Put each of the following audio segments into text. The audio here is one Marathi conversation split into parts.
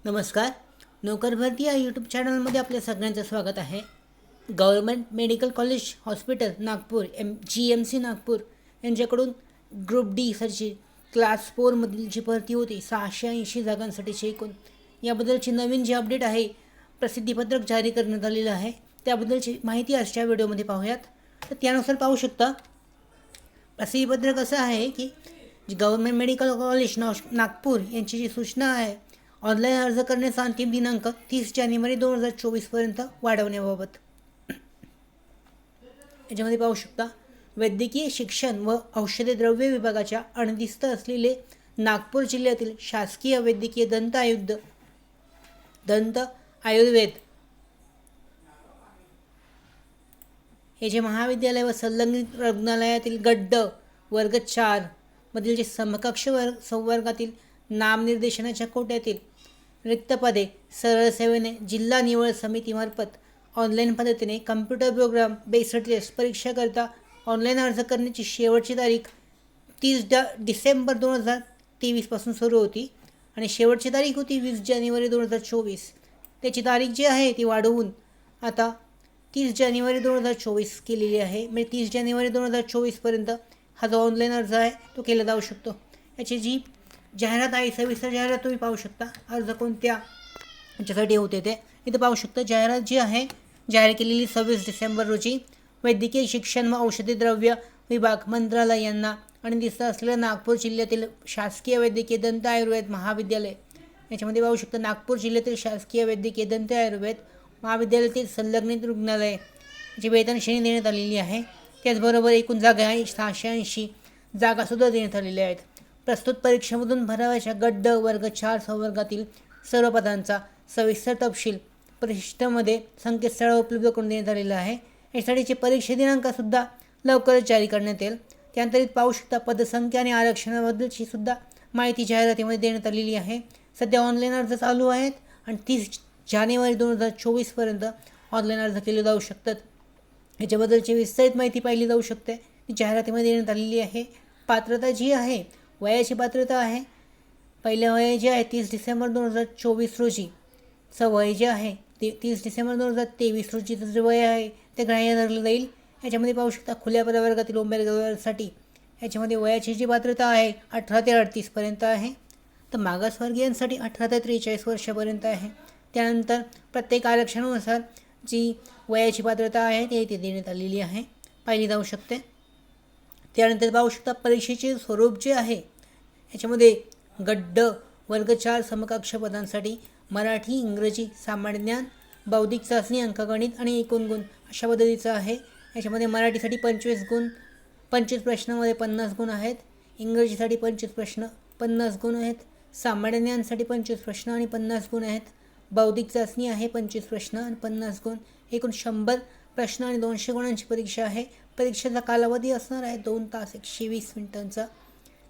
नमस्कार. नोकर भरती या यूट्यूब चॅनलमध्ये आपल्या सगळ्यांचं स्वागत आहे. Government medical college hospital Nagpur GMC Nagpur यांच्याकडून ग्रुप डी सरची क्लास 4मधील जी भरती होती 680 जागांसाठीची एकूण याबद्दलची नवीन जी अपडेट आहे, प्रसिद्धीपत्रक जारी करण्यात आलेलं आहे. त्याबद्दलची माहिती आजच्या व्हिडिओमध्ये पाहूयात. तर त्यानुसार पाहू शकता प्रसिद्धीपत्रक असं आहे की गव्हर्मेंट मेडिकल कॉलेज नागपूर यांची जी सूचना आहे, ऑनलाईन अर्ज करण्याचा अंतिम दिनांक 30 जानेवारी 2024पर्यंत वाढवण्याबाबत. याच्यामध्ये पाहू शकता वैद्यकीय शिक्षण व औषधी द्रव्य विभागाच्या अणदिस्त असलेले नागपूर जिल्ह्यातील शासकीय वैद्यकीय दंत आयुर्वेद हे जे महाविद्यालय व संलग्नित रुग्णालयातील गड्ड वर्ग 4 मधील जे समकक्ष संवर्गातील नामनिर्देशनाच्या कोट्यातील रिक्त पदे सरळ सेवेने जिल्हा निवड समितीमार्फत ऑनलाईन पद्धतीने कम्प्युटर प्रोग्राम बेस्ड टेस्ट परीक्षाकरता ऑनलाईन अर्ज करण्याची शेवटची तारीख 30 डिसेंबर 2023पासून सुरू होती आणि शेवटची तारीख होती 20 जानेवारी 2024. त्याची तारीख जी आहे ती वाढवून आता 30 जानेवारी 2024 केलेली आहे. म्हणजे 30 जानेवारी 2024पर्यंत हा जो ऑनलाईन अर्ज आहे तो केला जाऊ शकतो. याची जी जाहिरात आहे, सविस्तर जाहिरात तुम्ही पाहू शकता. अर्ज कोणत्या याच्यासाठी होते ते इथं पाहू शकता. जाहिरात जी आहे जाहीर केलेली 26 डिसेंबर रोजी वैद्यकीय शिक्षण व औषधी द्रव्य विभाग मंत्रालय यांना आणि दिसत असलेलं नागपूर जिल्ह्यातील शासकीय वैद्यकीय दंत आयुर्वेद महाविद्यालय. याच्यामध्ये पाहू शकता नागपूर जिल्ह्यातील शासकीय वैद्यकीय दंत आयुर्वेद महाविद्यालयातील संलग्नित रुग्णालय जी वेतन श्रेणी देण्यात आलेली आहे. त्याचबरोबर एकूण जागा आहे 680 जागासुद्धा देण्यात आलेल्या आहेत. प्रस्तुत परीक्षेमधून भराव्याच्या गड्ड वर्ग 4 संवर्गातील सर्व पदांचा सविस्तर तपशील परिशिष्टामध्ये संकेतस्थळावर उपलब्ध करून देण्यात आलेला आहे. यासाठीची परीक्षा दिनांकसुद्धा लवकरच जारी करण्यात येईल. त्यानंतर पाहू शकता पदसंख्या आणि आरक्षणाबद्दलची सुद्धा माहिती जाहिरातीमध्ये देण्यात आलेली आहे. सध्या ऑनलाईन अर्ज चालू आहेत आणि 30 जानेवारी 2024पर्यंत ऑनलाईन अर्ज केले जाऊ शकतात. याच्याबद्दलची विस्तृत माहिती पाहिली जाऊ शकते. ती जाहिरातीमध्ये देण्यात आलेली आहे. पात्रता जी आहे, वयाची पात्रता आहे, पहिल्या वय जे आहे 30 डिसेंबर 2024 रोजी वय जे आहे ते 30 डिसेंबर 2023 रोजीचं जे वय आहे ते ग्राह्य धरलं जाईल. याच्यामध्ये पाहू शकता खुल्या प्रवर्गातील उमेदवारांसाठी याच्यामध्ये वयाची जी पात्रता आहे 18 ते 38पर्यंत आहे. तर मागासवर्गीयांसाठी 18 ते 43 वर्षापर्यंत आहे. त्यानंतर प्रत्येक आरक्षणानुसार जी वयाची पात्रता आहे ती इथे देण्यात आलेली आहे, पाहिली जाऊ शकते. त्यानंतर पाहू शकता परीक्षेचे स्वरूप जे आहे याच्यामध्ये गड्ड वर्ग 4 समकक्ष पदांसाठी मराठी, इंग्रजी, सामान्य ज्ञान, बौद्धिक चाचणी, अंकगणित आणि एकूण गुण अशा पद्धतीचं आहे. याच्यामध्ये मराठीसाठी 25 गुण, 25 प्रश्नामध्ये 50 गुण आहेत. इंग्रजीसाठी 25 प्रश्न 50 गुण आहेत. सामान्य ज्ञानसाठी 25 प्रश्न आणि 50 गुण आहेत. बौद्धिक चाचणी आहे 25 प्रश्न आणि 50 गुण. एकूण 100 प्रश्न आणि 200 गुणांची परीक्षा आहे. परीक्षेचा कालावधी असणार आहे 2 तास 120 मिनिटांचा.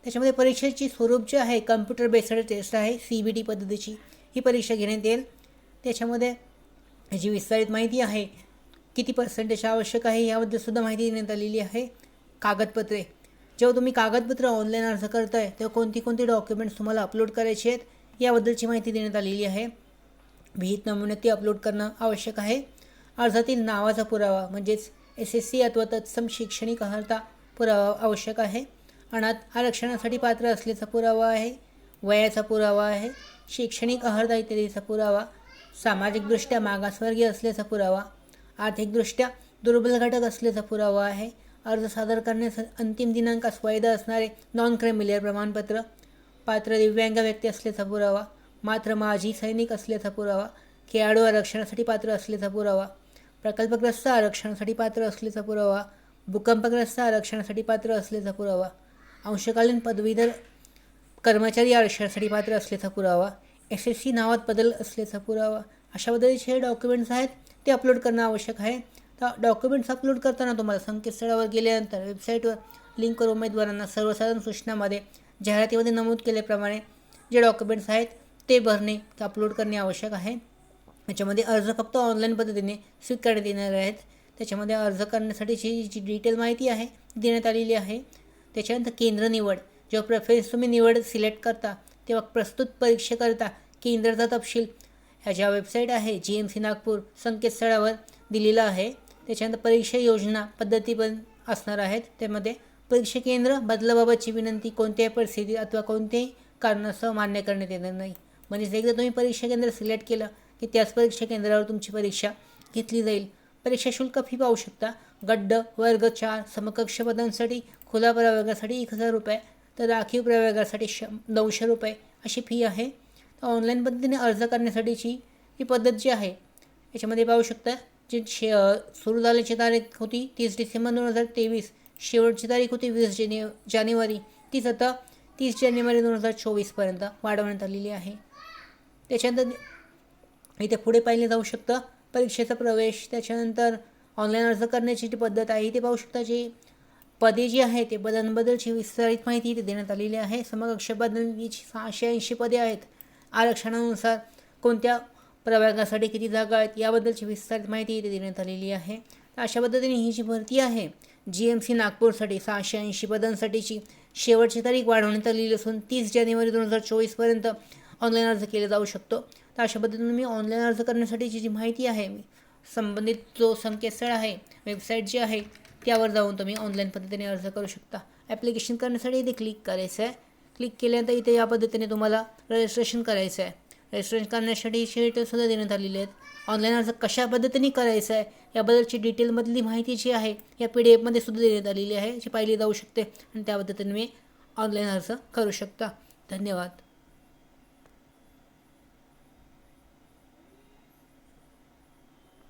त्याच्यामध्ये परीक्षेची स्वरूप जे आहे कम्प्युटर बेस्ड टेस्ट आहे, CBT पद्धतीची ही परीक्षा घेण्यात येईल. त्याच्यामध्ये जी विस्तारित माहिती आहे, किती पर्सेंटेज आवश्यक आहे याबद्दल सुद्धा माहिती देण्यात आलेली आहे. कागदपत्रे, जेव्हा तुम्ही कागदपत्र ऑनलाईन अर्ज करताय तेव्हा कोणती डॉक्युमेंट्स तुम्हाला अपलोड करायचे आहेत याबद्दलची माहिती देण्यात आलेली आहे. विहित नमुन्यात ती अपलोड करणं आवश्यक आहे. अर्जातील नावाचा पुरावा म्हणजेच SSC अथवा तत्सम शैक्षणिक अर्हता पुरावा आवश्यक आहे. अनाथ आरक्षणासाठी पात्र असल्याचा पुरावा आहे. वयाचा पुरावा आहे. शैक्षणिक अर्हता इत्यादीचा पुरावा. सामाजिकदृष्ट्या मागासवर्गीय असल्याचा पुरावा. आर्थिकदृष्ट्या दुर्बल घटक असल्याचा पुरावा आहे. अर्ज सादर करण्याचा अंतिम दिनांकास वैध असणारे नॉन क्रिमिलियर प्रमाणपत्र. पात्र दिव्यांग व्यक्ती असल्याचा पुरावा. मात्र माजी सैनिक असल्याचा पुरावा. खेळाडू आरक्षणासाठी पात्र असल्याचा पुरावा. प्रकल्पग्रस्त आरक्षणासाठी पात्र असल्याचा पुरावा. भूकंपग्रस्त आरक्षणासाठी पात्र असल्याचा पुरावा. अंशकालीन पदवीधर कर्मचारी आरक्षणासाठी पात्र असल्याचा पुरावा. SSC नावात बदल असल्याचा पुरावा. अशा पद्धतीचे हे डॉक्युमेंट्स आहेत ते अपलोड करणं आवश्यक आहे. तर डॉक्युमेंट्स अपलोड करताना तुम्हाला संकेतस्थळावर गेल्यानंतर वेबसाईटवर लिंकवर उमेदवारांना सर्वसाधारण सूचनामध्ये जाहिरातीमध्ये नमूद केल्याप्रमाणे जे डॉक्युमेंट्स आहेत ते भरणे अपलोड करणे आवश्यक आहे. याच्यामध्ये अर्ज फक्त ऑनलाईन पद्धतीने स्वीकारण्यात येणार आहेत. त्याच्यामध्ये अर्ज करण्यासाठीची जी डिटेल माहिती आहे देण्यात आलेली आहे. त्याच्यानंतर केंद्र निवड, जेव्हा प्रेफरन्स तुम्ही निवड सिलेक्ट करता तेव्हा प्रस्तुत परीक्षेकरता केंद्राचा तपशील ह्याच्या वेबसाईट आहे GMC नागपूर संकेतस्थळावर दिलेला आहे. त्याच्यानंतर परीक्षा योजना पद्धती पण असणार आहेत. त्यामध्ये परीक्षा केंद्र बदलाबाबतची विनंती कोणत्याही परिस्थितीत अथवा कोणत्याही कारणास्तव मान्य करण्यात येणार नाही. म्हणजेच एकदा तुम्ही परीक्षा केंद्र सिलेक्ट केलं की त्याच परीक्षा केंद्रावर तुमची परीक्षा घेतली जाईल. परीक्षा शुल्क फी पाहू शकता. गड्ड वर्ग 4 समकक्ष पदांसाठी खुला प्रवर्गासाठी 1000 रुपये तर राखीव प्रवर्गासाठी 900 रुपये अशी फी आहे. तर ऑनलाईन पद्धतीने अर्ज करण्यासाठीची ही पद्धत जी आहे याच्यामध्ये पाहू शकता जी सुरू झाल्याची तारीख होती 30 डिसेंबर 2023. शेवटची तारीख होती 20 जानेवारी. तीच आता 30 जानेवारी 2024पर्यंत वाढवण्यात आलेली आहे. त्याच्यानंतर इथे पुढे पाहिले जाऊ शकतं परीक्षेचा प्रवेश. त्याच्यानंतर ऑनलाईन अर्ज करण्याची जी पद्धत आहे ते पाहू शकता. जी पदे जी आहे ते पदांबद्दलची विस्तारित माहिती इथे देण्यात आलेली आहे. समकक्ष पदांची 680 पदे आहेत. आरक्षणानुसार कोणत्या प्रवर्गासाठी किती जागा आहेत याबद्दलची विस्तारित माहिती इथे देण्यात आलेली आहे. तर अशा पद्धतीने ही जी भरती आहे GMC नागपूरसाठी 680 पदांसाठीची शेवटची तारीख वाढवण्यात आलेली असून 30 जानेवारी 2024पर्यंत ऑनलाईन अर्ज केला जाऊ शकतो. तर अशा पद्धतीने मी ऑनलाईन अर्ज करण्यासाठीची जी माहिती आहे संबंधित जो संकेतस्थळ आहे वेबसाईट जी आहे त्यावर जाऊन तुम्ही ऑनलाईन पद्धतीने अर्ज करू शकता. ॲप्लिकेशन करण्यासाठी इथे क्लिक करायचं आहे. क्लिक केल्यानंतर इथे या पद्धतीने तुम्हाला रजिस्ट्रेशन करायचं आहे. रजिस्ट्रेशन करण्यासाठी डिटेल्ससुद्धा देण्यात आलेले आहेत. ऑनलाईन अर्ज कशा पद्धतीने करायचं आहे याबद्दलची डिटेलमधली माहिती जी आहे या PDF मध्ये सुद्धा देण्यात आलेली आहे जी पाहिली जाऊ शकते आणि त्या पद्धतीने मी ऑनलाईन अर्ज करू शकता. धन्यवाद.